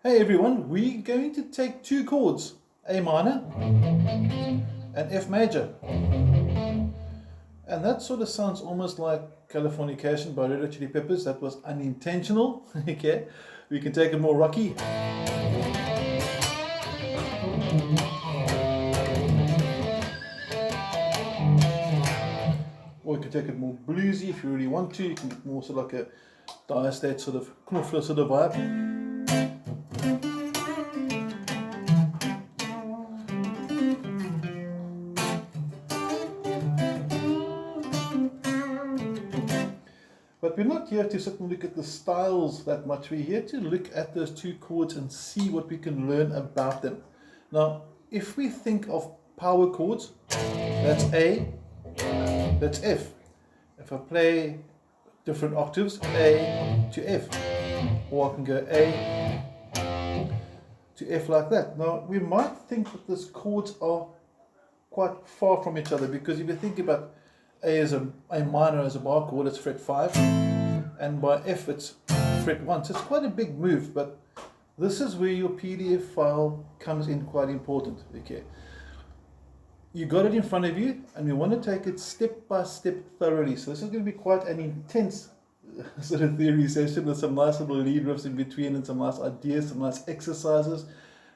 Hey everyone, we're going to take two chords, A minor and F major. And that sort of sounds almost like Californication by Red Hot Chili Peppers. That was unintentional. Okay, we can take it more rocky. Or you can take it more bluesy if you really want to. You can get more sort of like a diastate sort of knuffler sort of vibe. But we're not here to sit and look at the styles that much. We're here to look at those two chords and see what we can learn about them. Now, if we think of power chords, that's A, that's F. If I play different octaves, A to F, or I can go A to F like that. Now, we might think that these chords are quite far from each other, because if you think about A minor as a bar chord, it's fret 5, and by F it's fret 1. So it's quite a big move, but this is where your PDF file comes in quite important. Okay, you got it in front of you, and we want to take it step by step thoroughly. So this is going to be quite an intense sort of theory session with some nice little lead riffs in between and some nice ideas, some nice exercises.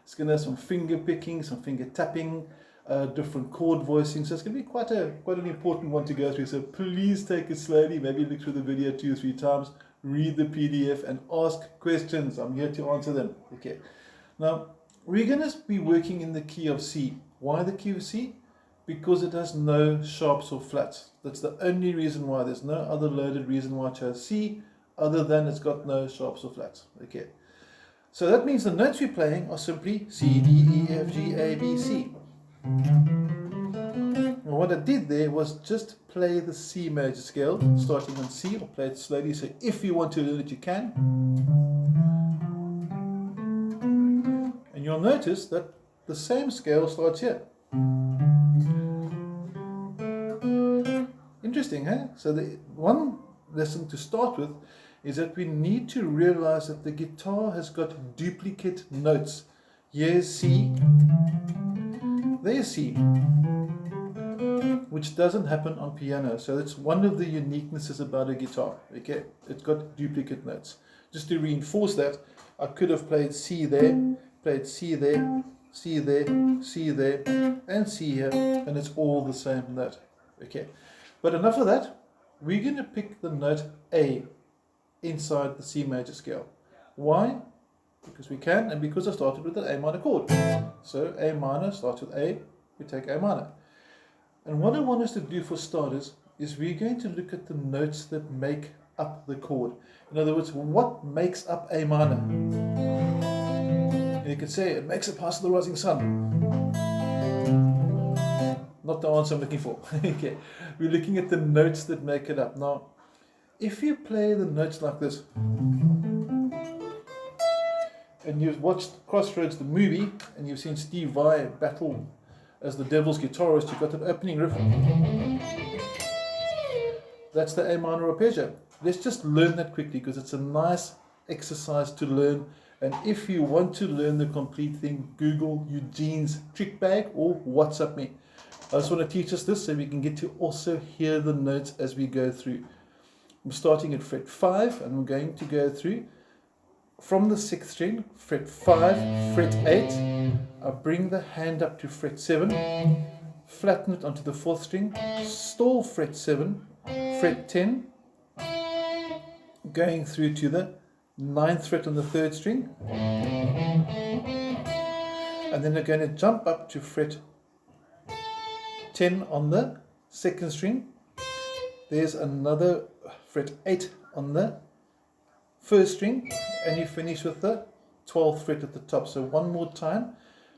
It's going to have some finger picking, some finger tapping, different chord voicings. So it's going to be quite an important one to go through. So please take it slowly. Maybe look through the video 2 or 3 times, read the PDF and ask questions. I'm here to answer them. Okay. Now we're going to be working in the key of C. Why the key of C? Because it has no sharps or flats. That's the only reason why. There's no other loaded reason why I chose C other than it's got no sharps or flats. Okay. So that means the notes we're playing are simply C, D, E, F, G, A, B, C. And what I did there was just play the C major scale, starting on C. I'll play it slowly, so if you want to learn it, you can. And you'll notice that the same scale starts here. Interesting, huh? So the one lesson to start with is that we need to realize that the guitar has got duplicate notes. Here's C, there's C, which doesn't happen on piano. So that's one of the uniquenesses about a guitar. Okay, it's got duplicate notes. Just to reinforce that, I could have played C there, played C there, C there, C there, and C here, and it's all the same note. Okay, but enough of that. We're going to pick the note A inside the C major scale. Why? Because we can, and because I started with an A minor chord. So A minor starts with A, we take A minor. And what I want us to do for starters is we're going to look at the notes that make up the chord. In other words, what makes up A minor? And you can say it makes up House of the Rising Sun. Not the answer I'm looking for. Okay, we're looking at the notes that make it up. Now, if you play the notes like this, and you've watched Crossroads the movie, and you've seen Steve Vai battle as the devil's guitarist, you've got that opening riff. That's the A minor arpeggio. Let's just learn that quickly, because it's a nice exercise to learn. And if you want to learn the complete thing, Google Eugene's trick bag or WhatsApp me. I just want to teach us this so we can get to also hear the notes as we go through. I'm starting at fret 5, and I'm going to go through from the 6th string, fret 5, fret 8, I bring the hand up to fret 7, flatten it onto the 4th string, stall fret 7, fret 10, going through to the 9th fret on the 3rd string, and then I'm going to jump up to fret 10 on the 2nd string. There's another fret 8 on the 1st string, and you finish with the 12th fret at the top. So one more time: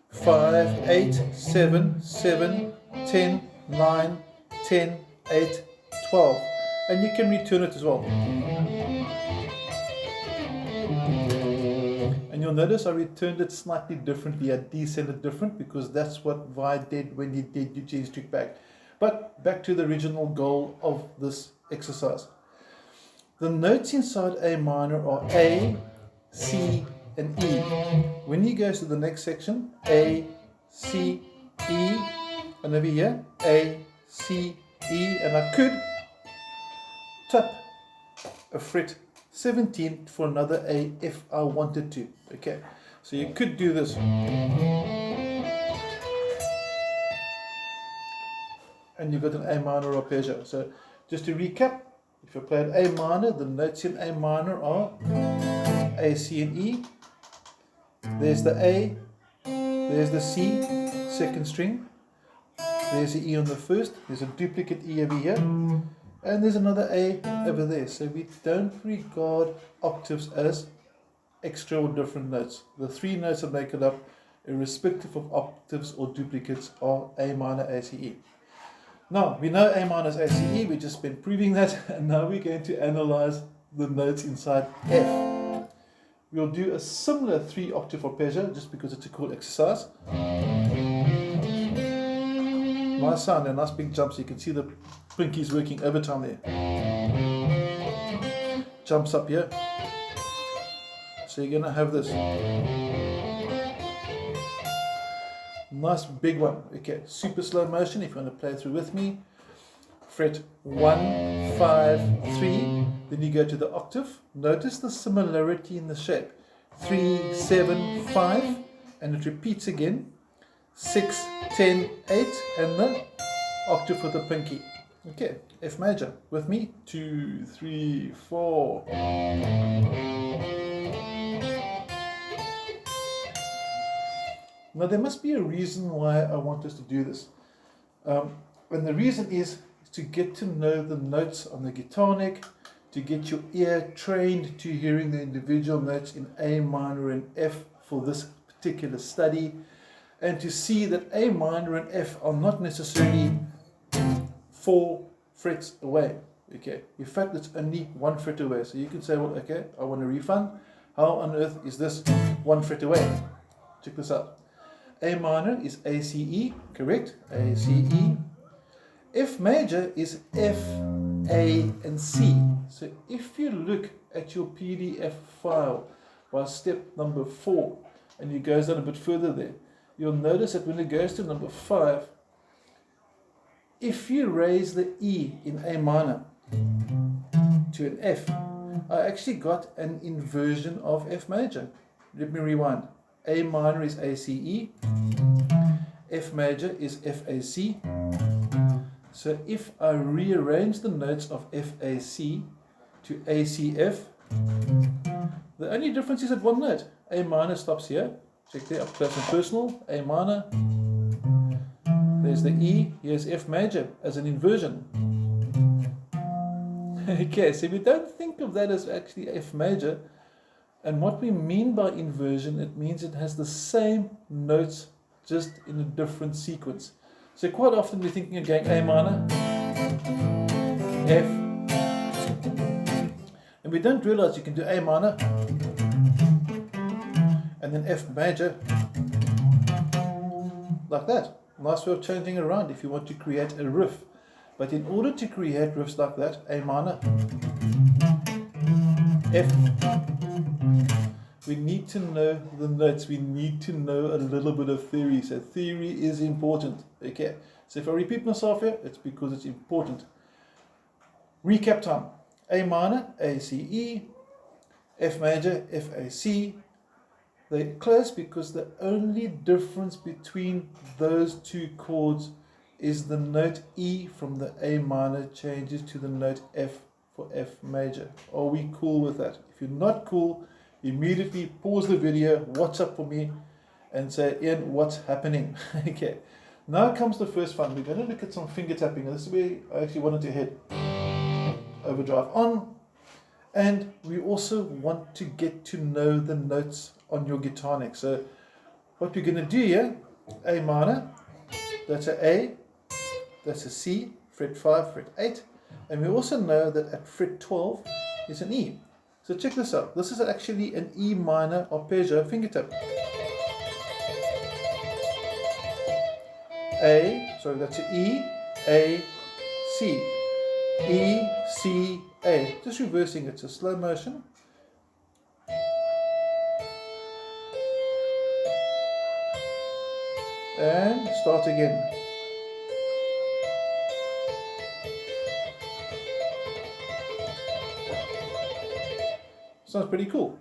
5, 8, 7, 7, 10, 9, 10, 8, 12. And you can return it as well. And you'll notice I returned it slightly differently. I descended different, because that's what Vi did when he did Eugene's trick bag. But back to the original goal of this exercise. The notes inside A minor are A, C, and E. When he goes to the next section, A, C, E, and over here, A, C, E, and I could tap a fret 17 for another A if I wanted to. Okay, so you could do this. And you've got an A minor arpeggio. So just to recap, if you play an A minor, the notes in A minor are A, C, and E. There's the A, there's the C, second string. There's the E on the first, there's a duplicate E over here, and there's another A over there. So we don't regard octaves as extra or different notes. The three notes that make it up, irrespective of octaves or duplicates, are A minor, A, C, E. Now, we know A minor is A, C, E, we've just been proving that, and now we're going to analyze the notes inside F. We'll do a similar 3-octave arpeggio, just because it's a cool exercise. Nice sound and nice big jumps. You can see the pinky's working overtime there. Jumps up here. So you're going to have this. Nice big one. Okay, super slow motion if you want to play through with me. Fret 1, 5, 3. Then you go to the octave. Notice the similarity in the shape. 3, 7, 5. And it repeats again. 6, 10, 8, and the octave for the pinky. Okay, F major with me. 2, 3, 4. Now there must be a reason why I want us to do this. And the reason is to get to know the notes on the guitar neck, to get your ear trained to hearing the individual notes in A minor and F for this particular study, and to see that A minor and F are not necessarily 4 frets away. Okay, in fact it's only 1 fret away. So you can say, well, okay, I want a refund. How on earth is this 1 fret away? Check this out. A minor is A, C, E, correct? A, C, E. F major is F, A, and C. So if you look at your PDF file by step number 4, and it goes down a bit further there, you'll notice that when it goes to number 5, if you raise the E in A minor to an F, I actually got an inversion of F major. Let me rewind. A minor is A, C, E. F major is F, A, C. So if I rearrange the notes of F, A, C to A, C, F, the only difference is at one note. A minor stops here. Check there, up close and personal. A minor. There's the E. Here's F major as an inversion. Okay, so we don't think of that as actually F major. And what we mean by inversion, it means it has the same notes, just in a different sequence. So quite often we're thinking of going A minor, F, and we don't realize you can do A minor, and then F major, like that. Nice way of changing around if you want to create a riff. But in order to create riffs like that, A minor, F, we need to know the notes, we need to know a little bit of theory. So theory is important. Okay, so if I repeat myself here, it's because it's important. Recap time. A minor, A, C, E. F major, F, A, C. They're close because the only difference between those two chords is the note E from the A minor changes to the note F for F major. Are we cool with that? If you're not cool, immediately pause the video, WhatsApp for me, and say, Ian, what's happening? Okay, now comes the first fun. We're going to look at some finger tapping. This is where I actually wanted to head overdrive on. And we also want to get to know the notes on your guitar neck. So what we're going to do here, A minor, that's A, that's a C, fret 5, fret 8. And we also know that at fret 12 is an E. So check this out. This is actually an E minor arpeggio finger tap. A, sorry, that's an E, A, C. E, C, A. Just reversing it, so slow motion. and start again. Sounds pretty cool.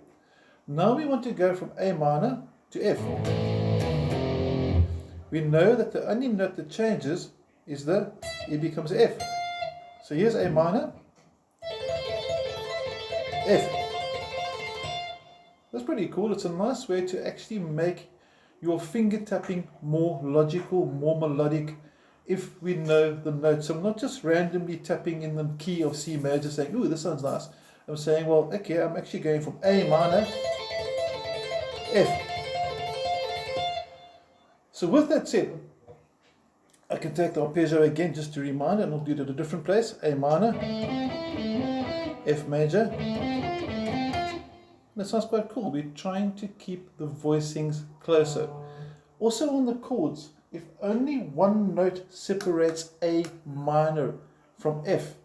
Now we want to go from A minor to F. We know that the only note that changes is it becomes F. So here's A minor, F. That's pretty cool. It's a nice way to actually make your finger tapping more logical, more melodic, if we know the notes. So I'm not just randomly tapping in the key of C major saying, ooh, this sounds nice. I'm saying, well, okay, I'm actually going from A minor, F. So with that said, I can take the arpeggio again just to remind, and I'll do it at a different place. A minor, F major. That sounds quite cool. We're trying to keep the voicings closer. Also on the chords, if only one note separates A minor from F,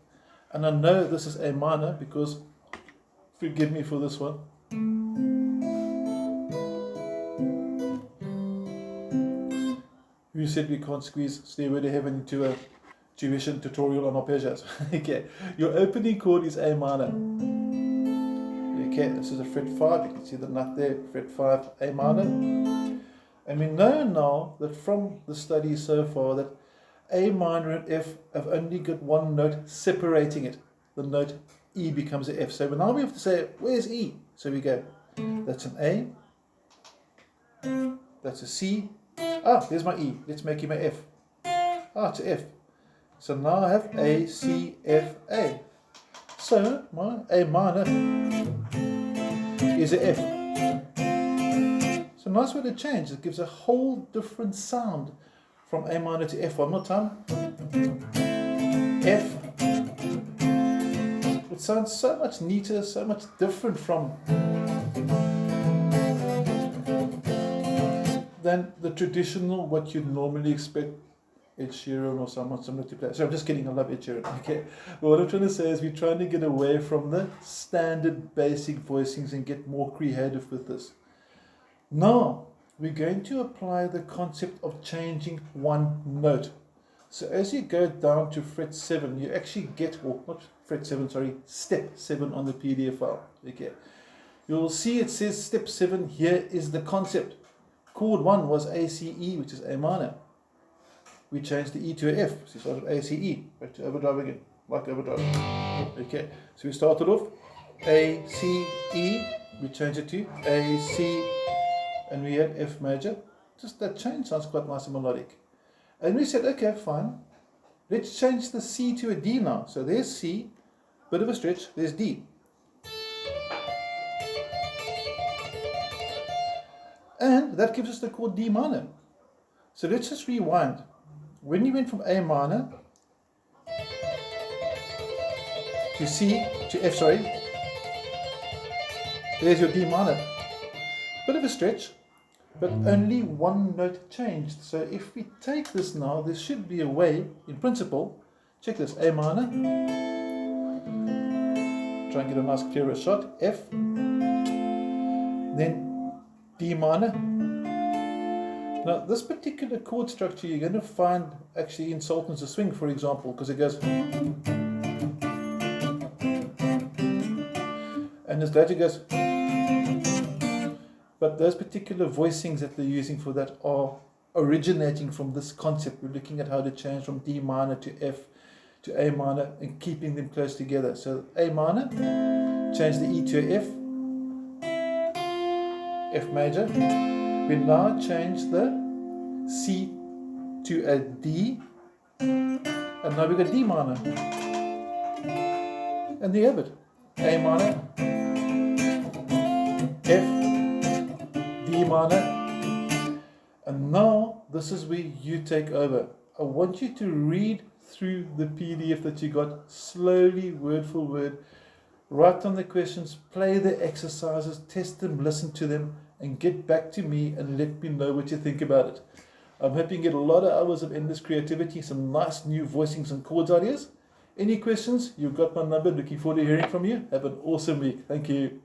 and I know this is A minor because, forgive me for this one, who said we can't squeeze Stairway to Heaven into a tuition tutorial on arpeggios? Okay, your opening chord is A minor. Okay, this is a fret 5, you can see the nut there, fret 5, A minor. And we know now that from the study so far that A minor and F have only got one note separating it. The note E becomes an F. So now we have to say, where's E? So we go, that's an A, that's a C. Ah, there's my E. Let's make him an F. Ah, it's an F. So now I have A, C, F, A. So my A minor is an F. So nice way to change. It gives a whole different sound from A minor to F. One more time. F. It sounds so much neater, so much different from than the traditional, what you'd normally expect Ed Sheeran or someone similar to play. So I'm just kidding, I love Ed Sheeran. Okay. But what I'm trying to say is we're trying to get away from the standard basic voicings and get more creative with this. Now, we're going to apply the concept of changing one note. So as you go down to fret 7, you actually get, well, not fret 7, sorry, step 7 on the PDF file. Okay. You'll see it says step 7, here is the concept. Chord 1 was ACE, which is A minor. We changed the E to an F, so we started ACE, back to overdrive again, like overdrive. Okay, so we started off ACE, we changed it to AC, and we had F major. Just that change sounds quite nice and melodic. And we said, okay, fine, let's change the C to a D now. So there's C, bit of a stretch, there's D. And that gives us the chord D minor. So let's just rewind. When you went from A minor to C, to F, sorry, there's your D minor. Bit of a stretch, but only one note changed. So if we take this now, there should be a way, in principle, check this, A minor, try and get a nice clearer shot, F, then D minor. Now this particular chord structure you're going to find actually in Sultan's A Swing, for example, because it goes, and this later goes, but those particular voicings that they're using for that are originating from this concept. We're looking at how to change from D minor to F to A minor and keeping them close together. So A minor, change the E to a F, F major. We now change the C to a D, and now we got D minor. And there you have it. A minor, F, D minor. And now this is where you take over. I want you to read through the PDF that you got slowly, word for word. Write down the questions, play the exercises, test them, listen to them, and get back to me and let me know what you think about it. I'm hoping you get a lot of hours of endless creativity, some nice new voicings and chords ideas. Any questions? You've got my number. Looking forward to hearing from you. Have an awesome week. Thank you.